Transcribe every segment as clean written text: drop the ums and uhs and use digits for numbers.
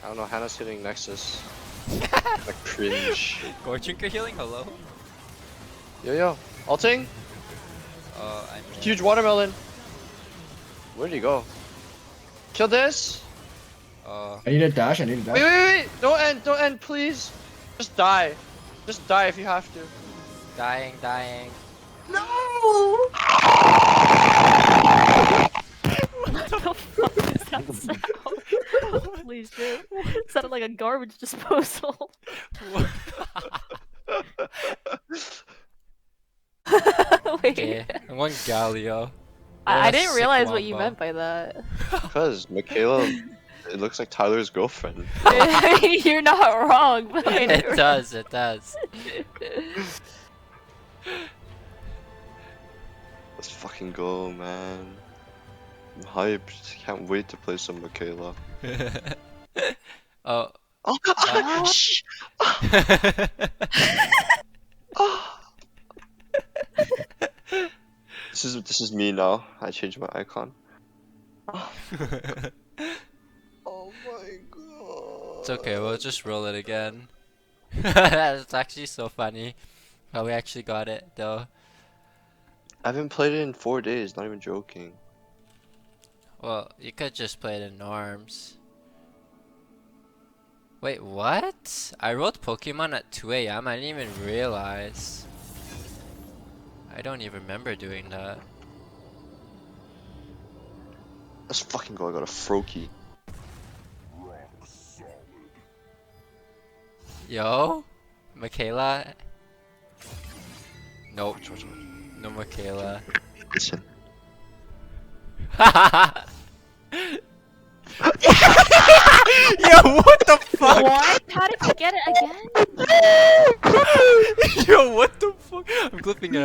I don't know, Hannah's hitting Nexus. Like cringe. Gorchinker healing, hello? Yo, ulting? I'm Huge watermelon. Where'd he go? Kill this? I need a dash, I need a dash. Wait! Don't end, please! Just die. Just die if you have to. dying. No! What the fuck is that sound? Holy shit. It sounded like a garbage disposal. Wait. Okay, I'm going Galio. I didn't Sick realize what you wombo. meant by that. Because Michaela, it looks like Tyler's girlfriend. You're not wrong, but I It didn't does. Let's fucking go, man. I'm hyped. Can't wait to play some Michaela. Oh. Oh, shh. This is me now. I changed my icon. Oh my god. It's okay, we'll just roll it again. That's actually so funny how we actually got it though. I haven't played it in 4 days, not even joking. Well, you could just play it in norms. Wait, what? I wrote Pokemon at 2 AM? I didn't even realize. I don't even remember doing that. Let's fucking go, I got a Froakie. Yo? Michaela? Nope. Watch. No Michaela. Listen. Yo, what the fuck? What? How did you get it again? Yo, what the fuck? I'm clipping it.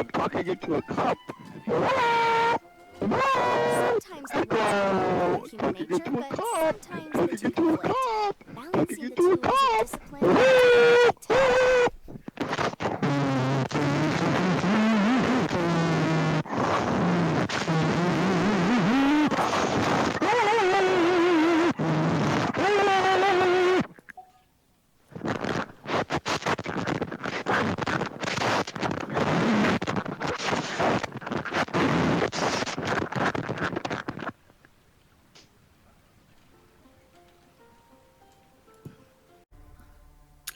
I'm talking into a cup. Sometimes the words of human nature, but sometimes the two conflict. Balancing the two is a discipline.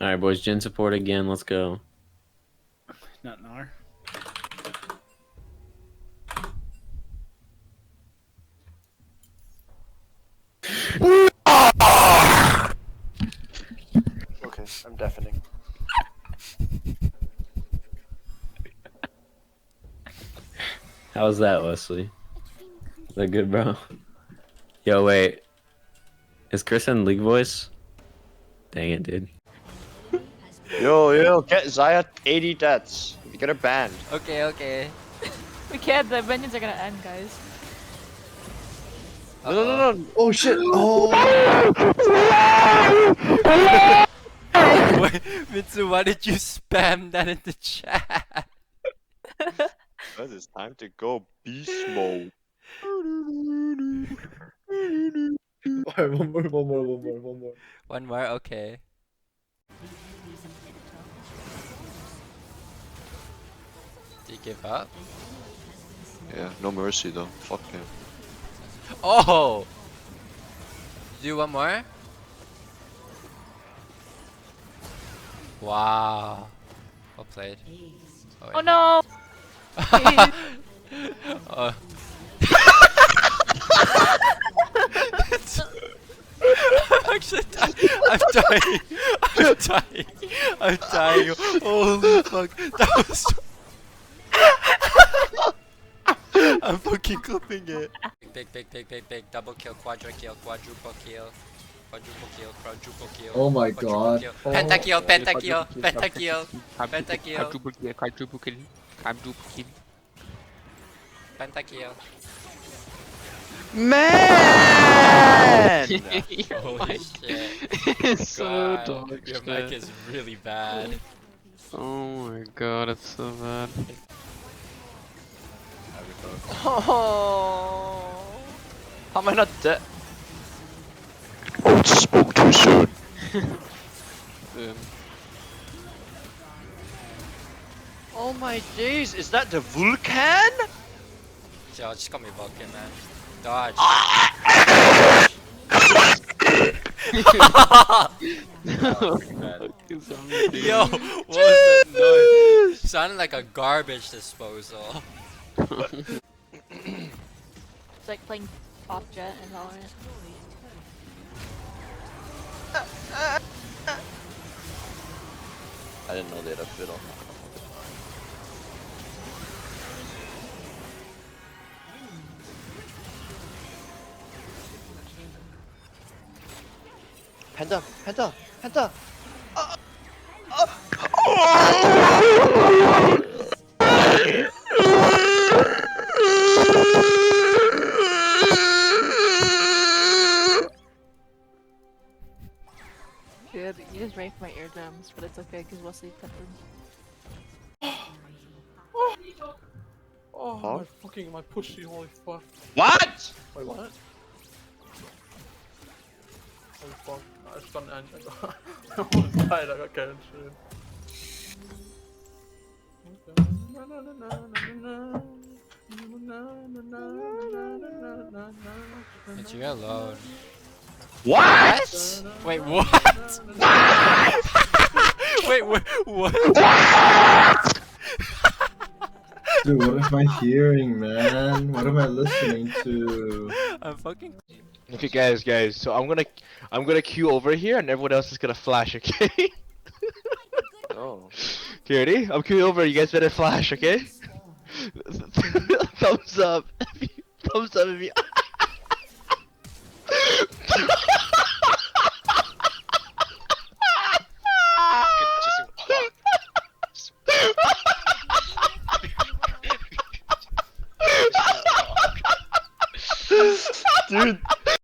Alright, boys, gen support again. Let's go. Not an R. Okay, I'm deafening. How was that, Wesley? Is that good, bro? Yo, wait. Is Chris in League Voice? Dang it, dude. Yo, get Zaya 80 deaths. You get her banned. Okay. We can't, the minions are gonna end, guys. No. Oh shit. Oh. Wait, Mitsu, why did you spam that in the chat? Because it's time to go beast mode. Alright, one more. One more, okay. Do you give up? Yeah, no mercy though. Fuck him. Oh! Do one more? Wow. Well played. Oh no! Oh. I'm actually dying. I'm dying. Holy fuck. That was so I'm fucking clipping it. Big. Double kill, quadruple kill. Quadruple kill, quadruple kill. Oh my quadruple god. kill. Oh. Pentakill, pentakill, pentakill, pentakill, Quadruple kill, quadruple kill, quadruple kill. pentakill. Man! Holy shit. It's so God, dog your shit. mic is really bad. Oh my god, it's so bad. Oh, how am I not dead? Oatz spoke too soon. Dude. Oh my days, is that the Vulcan? Yo, just call me Vulcan, man. Dodge. Yo, what was that noise? Sounded like a garbage disposal. It's like playing Jet and Valorant. I didn't know they had a fiddle. Panda! Panda! Panda! Dude, you just raped my eardrums, but it's okay because Wesley cut them. Oh, Huh? my pussy, holy fuck. What? Wait, what? Holy fuck, I just got an angel. I almost died, I got carried through. But you're alone. What? Wait, what? Wait, what? Dude, what am I hearing, man? What am I listening to? I'm fucking. Okay, guys. So I'm gonna queue over here, and everyone else is gonna flash. Okay. Oh. Okay, ready? I'm queuing over. You guys better flash. Okay. Thumbs up. Thumbs up if you. Dude,